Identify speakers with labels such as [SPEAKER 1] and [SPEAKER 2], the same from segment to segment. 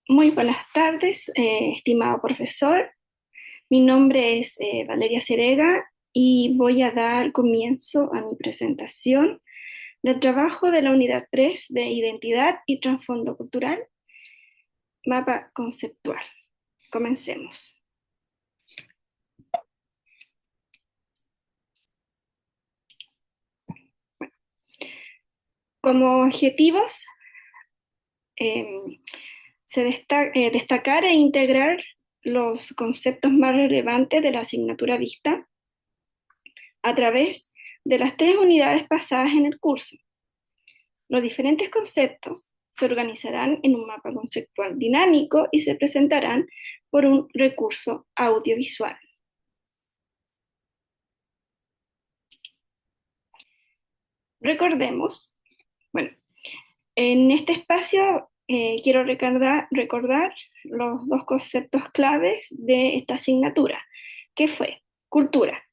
[SPEAKER 1] Muy buenas tardes, estimado profesor. Mi nombre es Valeria Cerega y voy a dar comienzo a mi presentación del trabajo de la Unidad 3 de Identidad y Trasfondo Cultural, Mapa Conceptual. Comencemos. Como objetivos, eh, destacar e integrar los conceptos más relevantes de la asignatura vista a través de las tres unidades pasadas en el curso. Los diferentes conceptos se organizarán en un mapa conceptual dinámico y se presentarán por un recurso audiovisual. Recordemos, bueno, en este espacio quiero recordar los dos conceptos claves de esta asignatura, que fue cultura.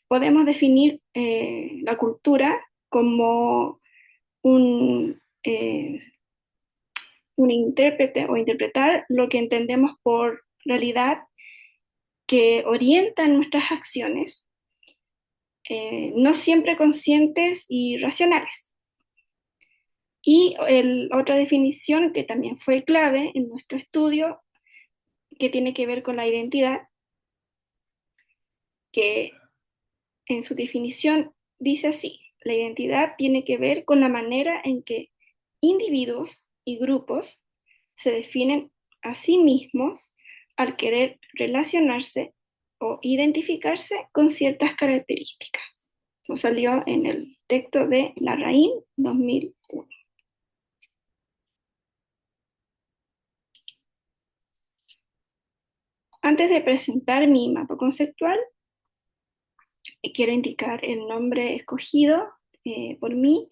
[SPEAKER 1] Podemos definir la cultura como un intérprete o interpretar lo que entendemos por realidad que orientan nuestras acciones, no siempre conscientes y racionales. Y otra definición que también fue clave en nuestro estudio, que tiene que ver con la identidad, que en su definición dice así: la identidad tiene que ver con la manera en que individuos y grupos se definen a sí mismos al querer relacionarse o identificarse con ciertas características. Eso salió en el texto de Larraín 2001. Antes de presentar mi mapa conceptual, quiero indicar el nombre escogido por mí,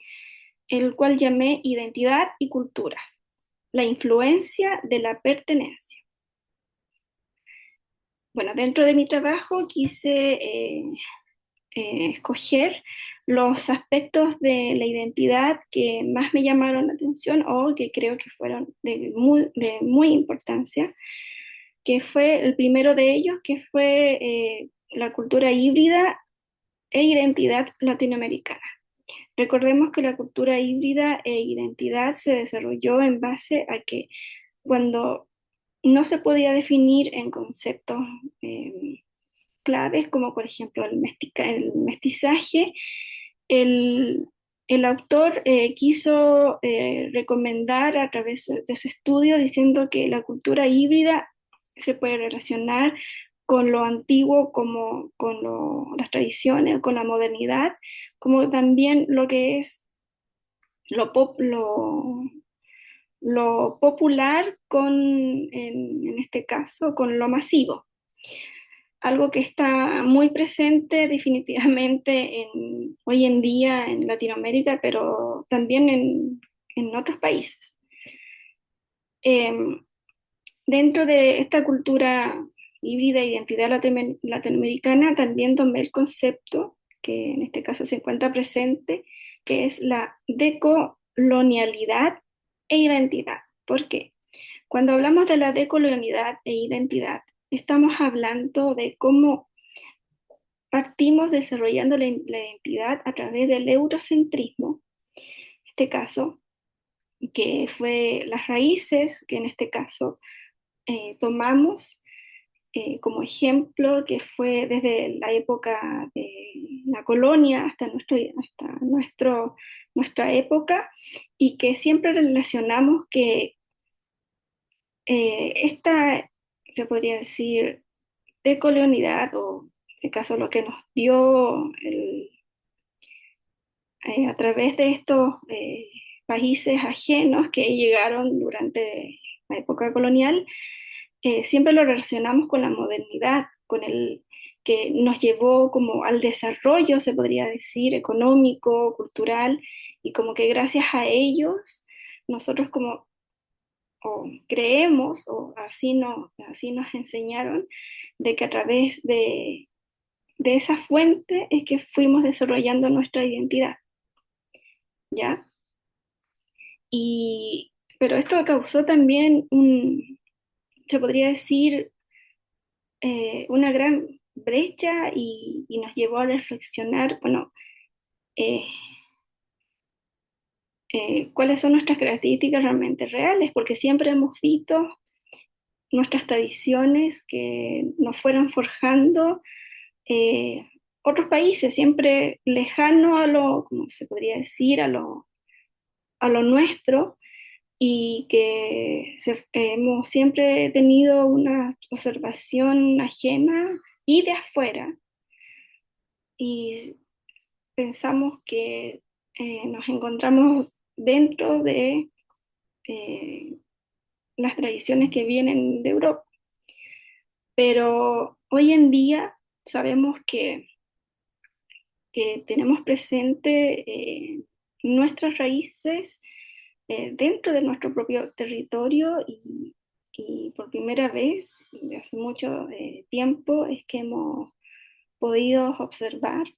[SPEAKER 1] el cual llamé Identidad y Cultura, la influencia de la pertenencia. Bueno, dentro de mi trabajo quise escoger los aspectos de la identidad que más me llamaron la atención o que creo que fueron de muy importancia, que fue el primero de ellos, que fue la cultura híbrida e identidad latinoamericana. Recordemos que la cultura híbrida e identidad se desarrolló en base a que cuando no se podía definir en conceptos claves, como por ejemplo el mestizaje, el, el autor quiso recomendar a través de su estudio diciendo que la cultura híbrida se puede relacionar con lo antiguo, como con las tradiciones, con la modernidad, como también lo que es lo, pop, lo popular en este caso, con lo masivo. Algo que está muy presente definitivamente hoy en día en Latinoamérica, pero también en otros países. Eh, Dentro de esta cultura híbrida de identidad latinoamericana, también tomé el concepto, que en este caso se encuentra presente, que es la decolonialidad e identidad. ¿Por qué? Cuando hablamos de la decolonialidad e identidad, estamos hablando de cómo partimos desarrollando la identidad a través del eurocentrismo, en este caso, que fue las raíces que en este caso tomamos como ejemplo, que fue desde la época de la colonia nuestra época, y que siempre relacionamos que esta, se podría decir, decolonialidad, o en este caso lo que nos dio a través de estos países ajenos que llegaron durante la época colonial, siempre lo relacionamos con la modernidad, con el que nos llevó como al desarrollo, se podría decir, económico, cultural, y como que gracias a ellos nosotros como o creemos, o así nos enseñaron, de que a través de esa fuente es que fuimos desarrollando nuestra identidad, ¿ya? Pero esto causó también se podría decir, una gran brecha y nos llevó a reflexionar, bueno, eh, cuáles son nuestras características realmente reales, porque siempre hemos visto nuestras tradiciones que nos fueron forjando eh, otros países, siempre lejano a lo, como se podría decir, a lo nuestro, y que hemos siempre tenido una observación ajena y de afuera, y pensamos que nos encontramos dentro de eh, las tradiciones que vienen de Europa. Pero hoy en día sabemos que tenemos presente nuestras raíces dentro de nuestro propio territorio y por primera vez, de hace mucho tiempo, es que hemos podido observar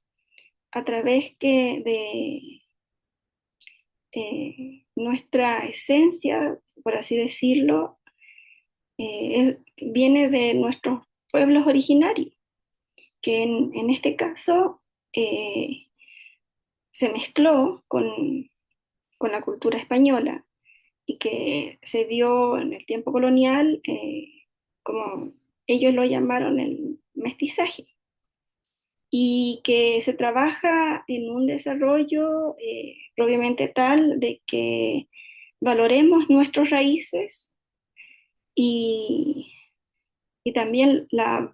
[SPEAKER 1] a través de nuestra esencia, por así decirlo, viene de nuestros pueblos originarios, que en este caso eh, se mezcló con la cultura española y que se dio en el tiempo colonial, como ellos lo llamaron el mestizaje, y que se trabaja en un desarrollo obviamente tal de que valoremos nuestras raíces y, y también la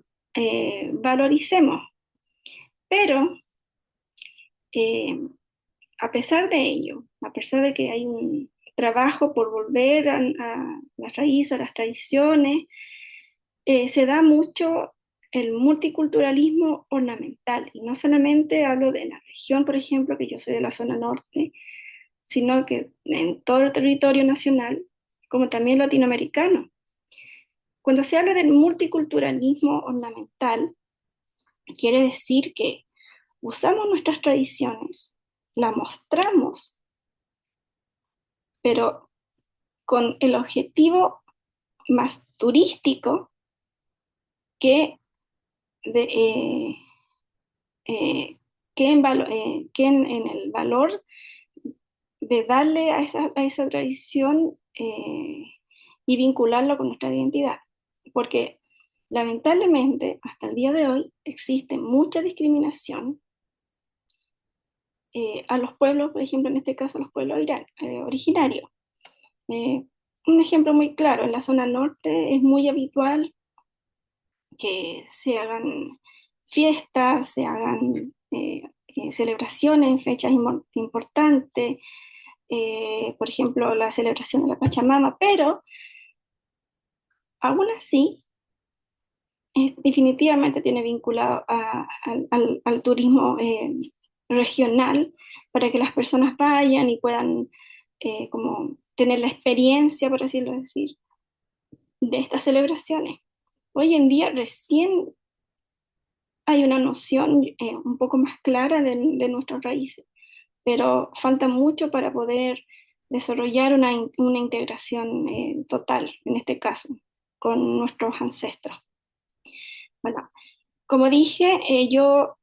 [SPEAKER 1] valoricemos. Pero eh, a pesar de ello, a pesar de que hay un trabajo por volver a las raíces, a las tradiciones, se da mucho el multiculturalismo ornamental. Y no solamente hablo de la región, por ejemplo, que yo soy de la zona norte, sino que en todo el territorio nacional, como también latinoamericano. Cuando se habla del multiculturalismo ornamental, quiere decir que usamos nuestras tradiciones, las mostramos, pero con el objetivo más turístico que, de, eh, que en el valor de darle a esa tradición y vincularlo con nuestra identidad. Porque lamentablemente hasta el día de hoy existe mucha discriminación a los pueblos, por ejemplo, en este caso a los pueblos originarios. Eh, un ejemplo muy claro, en la zona norte es muy habitual que se hagan fiestas, se hagan celebraciones en fechas importantes, por ejemplo, la celebración de la Pachamama, pero aún así definitivamente tiene vinculado al turismo regional para que las personas vayan y puedan como tener la experiencia, por así decir, de estas celebraciones. Hoy en día recién hay una noción un poco más clara de nuestras raíces, pero falta mucho para poder desarrollar una integración total, en este caso, con nuestros ancestros. Bueno, como dije, yo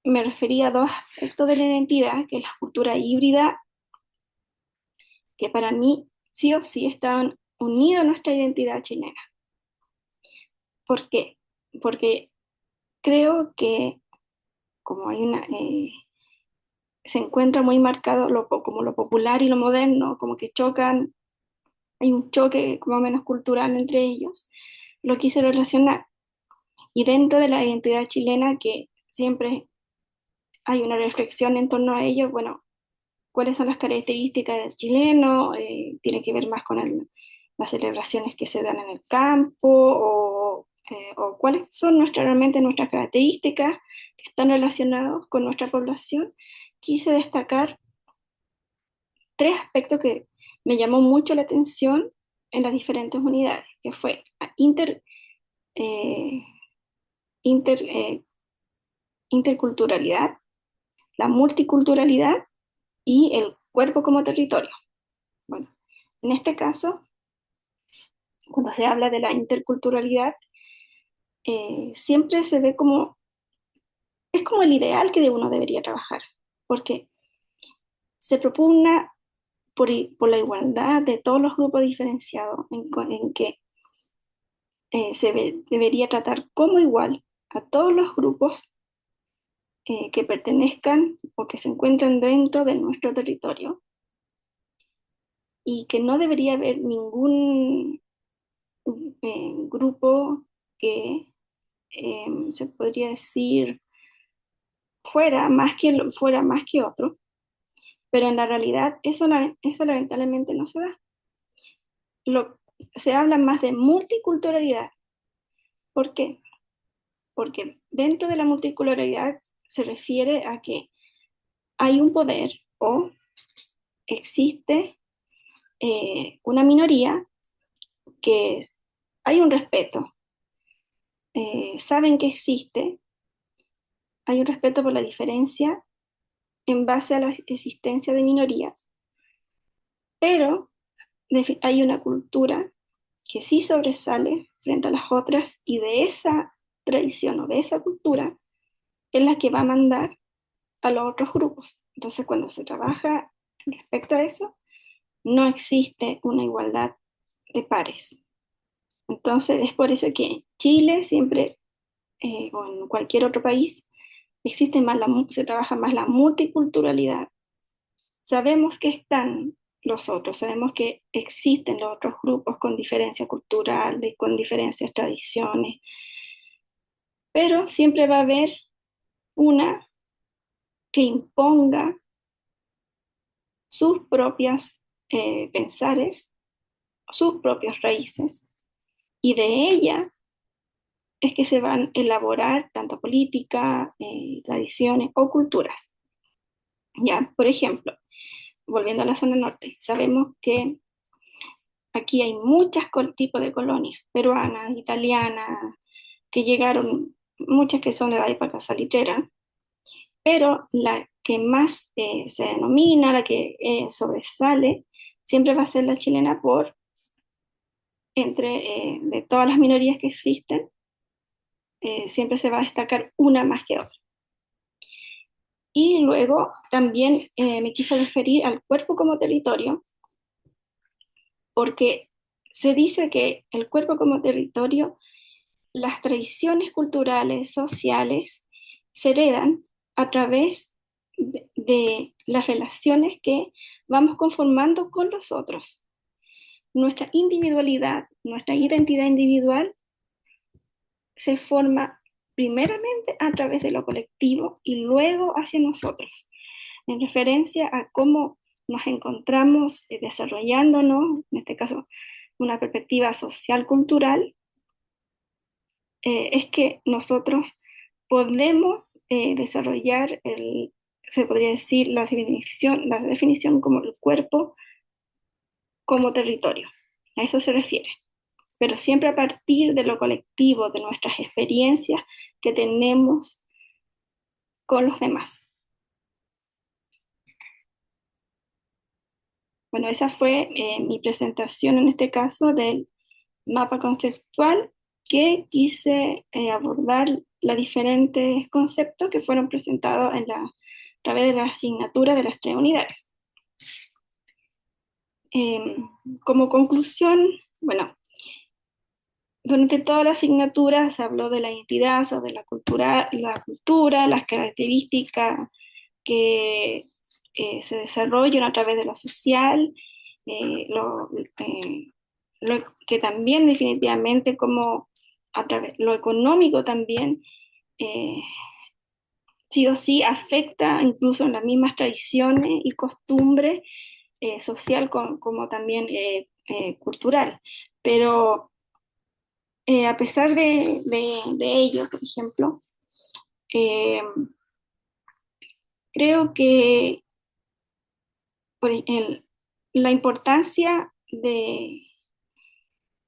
[SPEAKER 1] me refería a dos aspectos de la identidad, que es la cultura híbrida, que para mí sí o sí estaban unidos a nuestra identidad chilena. ¿Por qué? Porque creo que como hay se encuentra muy marcado como lo popular y lo moderno, como que chocan, hay un choque como menos cultural entre ellos, lo quise relacionar. Y dentro de la identidad chilena, que siempre hay una reflexión en torno a ello, bueno, cuáles son las características del chileno, tiene que ver más con las celebraciones que se dan en el campo o cuáles son realmente nuestras características que están relacionadas con nuestra población. Quise destacar tres aspectos que me llamó mucho la atención en las diferentes unidades, que fue la eh, inter, interculturalidad, la multiculturalidad y el cuerpo como territorio. Bueno, en este caso, cuando se habla de la interculturalidad, siempre se ve como, es como el ideal que uno debería trabajar, porque se propugna por la igualdad de todos los grupos diferenciados, en que debería tratar como igual a todos los grupos que pertenezcan o que se encuentren dentro de nuestro territorio, y que no debería haber ningún grupo que se podría decir fuera más que otro, pero en la realidad eso lamentablemente no se da. Lo, Se habla más de multiculturalidad. ¿Por qué? Porque dentro de la multiculturalidad se refiere a que hay un poder o existe una minoría que hay un respeto, saben que existe, hay un respeto por la diferencia en base a la existencia de minorías, pero hay una cultura que sí sobresale frente a las otras, y de esa tradición o de esa cultura es la que va a mandar a los otros grupos. Entonces, cuando se trabaja respecto a eso, no existe una igualdad de pares. Entonces, es por eso que en Chile siempre, o en cualquier otro país, se trabaja más la multiculturalidad. Sabemos que están los otros, sabemos que existen los otros grupos con diferencia cultural, con diferencias tradiciones, pero siempre va a haber una que imponga sus propias pensares, sus propias raíces, y de ella es que se van a elaborar tanto política, tradiciones o culturas. Ya, por ejemplo, volviendo a la zona norte, sabemos que aquí hay muchos tipos de colonias, peruanas, italianas, que llegaron, muchas que son de la época salitera, pero la que más se denomina, la que sobresale, siempre va a ser la chilena de todas las minorías que existen, siempre se va a destacar una más que otra. Y luego también me quise referir al cuerpo como territorio, porque se dice que el cuerpo como territorio, las tradiciones culturales, sociales, se heredan a través de las relaciones que vamos conformando con los otros. Nuestra individualidad, nuestra identidad individual se forma primeramente a través de lo colectivo y luego hacia nosotros, en referencia a cómo nos encontramos desarrollándonos, en este caso una perspectiva social cultural, es que nosotros podemos desarrollar se podría decir la definición como el cuerpo como territorio. A eso se refiere, pero siempre a partir de lo colectivo, de nuestras experiencias que tenemos con los demás. Bueno, esa fue mi presentación en este caso del mapa conceptual, que quise abordar los diferentes conceptos que fueron presentados a través de la asignatura de las 3 unidades. Como conclusión, bueno, durante toda la asignatura se habló de la identidad, sobre las características que se desarrollan a través de lo social, que también definitivamente como lo económico también eh, sí o sí afecta incluso en las mismas tradiciones y costumbres social como también cultural. Pero a pesar de ello, por ejemplo, eh, creo que la importancia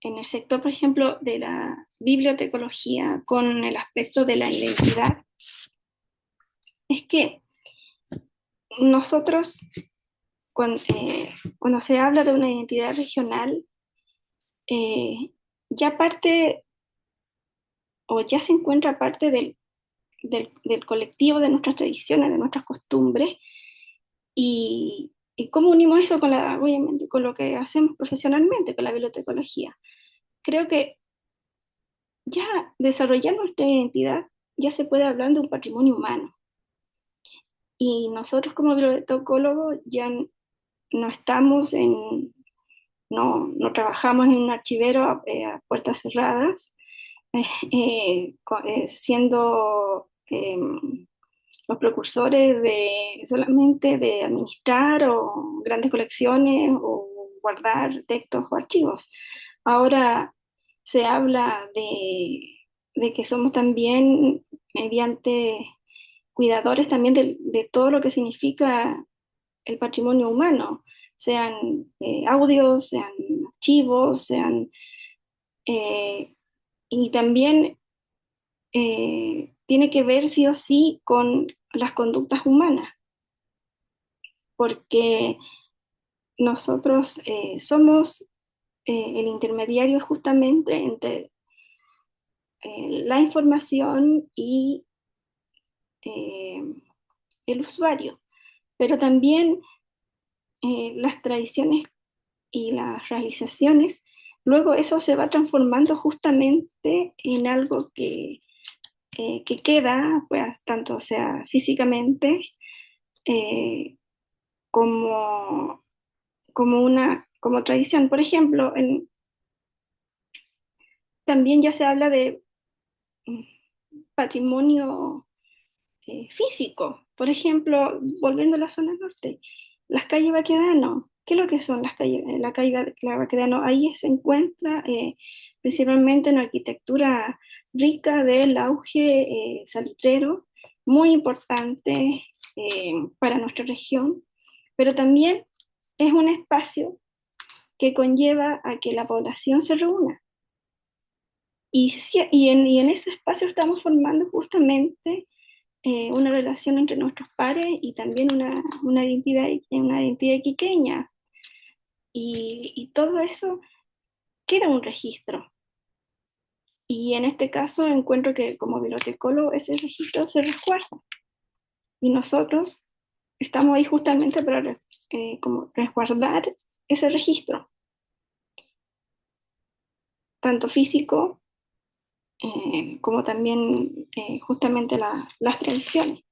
[SPEAKER 1] en el sector, por ejemplo, de la bibliotecología con el aspecto de la identidad, es que nosotros, cuando se habla de una identidad regional, eh, ya parte o ya se encuentra parte del colectivo, de nuestras tradiciones, de nuestras costumbres, y cómo unimos eso con obviamente, con lo que hacemos profesionalmente, con la bibliotecología. Creo que ya desarrollar nuestra identidad ya se puede hablar de un patrimonio humano. Y nosotros como bibliotecólogos ya no estamos no trabajamos en un archivero a puertas cerradas, siendo los precursores de solamente de administrar o grandes colecciones o guardar textos o archivos. Ahora se habla de que somos también, mediante cuidadores también de todo lo que significa el patrimonio humano, sean audios, sean archivos, sean... eh, y también tiene que ver sí o sí con las conductas humanas, porque nosotros somos el intermediario justamente entre la información y eh, el usuario, pero también las tradiciones y las realizaciones, luego eso se va transformando justamente en algo que queda, pues tanto sea físicamente eh, como, como tradición. Por ejemplo, también ya se habla de mm, patrimonio físico. Por ejemplo, volviendo a la zona norte, las calles Baquedano. ¿Qué es lo que son las calles? La calle la Baquedano, ahí se encuentra principalmente en arquitectura rica del auge salitrero, muy importante para nuestra región, pero también es un espacio que conlleva a que la población se reúna. Y en ese espacio estamos formando justamente una relación entre nuestros pares y también una identidad iquiqueña. Y todo eso queda un registro. Y en este caso encuentro que como bibliotecólogo ese registro se resguarda. Y nosotros estamos ahí justamente para como resguardar ese registro, tanto físico como también justamente las tradiciones.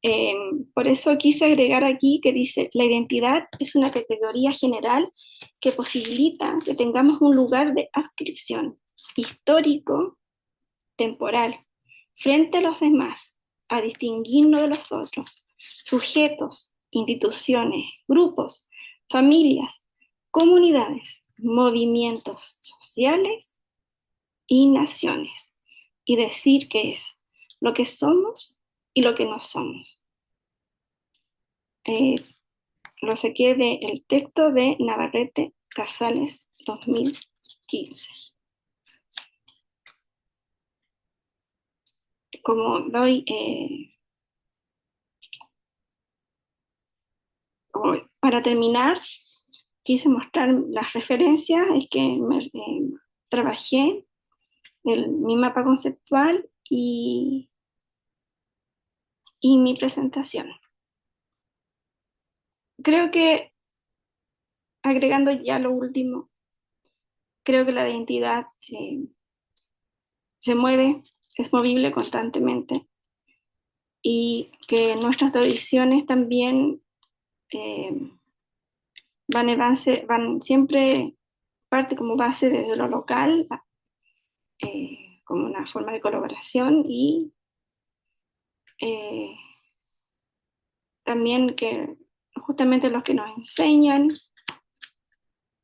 [SPEAKER 1] Eh, por eso quise agregar aquí que dice, la identidad es una categoría general que posibilita que tengamos un lugar de adscripción histórico, temporal, frente a los demás, a distinguirnos de los otros, sujetos, instituciones, grupos, familias, comunidades, movimientos sociales y naciones, y decir qué es lo que somos y lo que no somos. Eh, lo saqué del texto de Navarrete Casales 2015. Como doy, como para terminar, quise mostrar las referencias, es que trabajé mi mapa conceptual y mi presentación. Creo que, agregando ya lo último, creo que la identidad se mueve, es movible constantemente y que nuestras tradiciones también eh, van siempre parte como base desde lo local, como una forma de colaboración y eh, también que justamente los que nos enseñan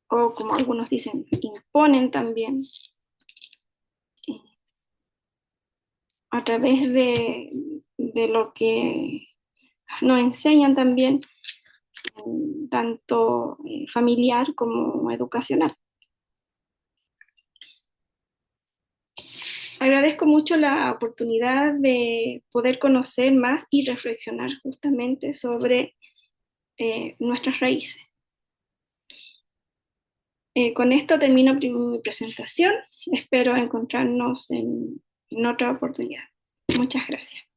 [SPEAKER 1] o como algunos dicen, imponen también eh, a través de lo que nos enseñan también, tanto familiar como educacional. Agradezco mucho la oportunidad de poder conocer más y reflexionar justamente sobre nuestras raíces. Con esto termino mi presentación. Espero encontrarnos en otra oportunidad. Muchas gracias.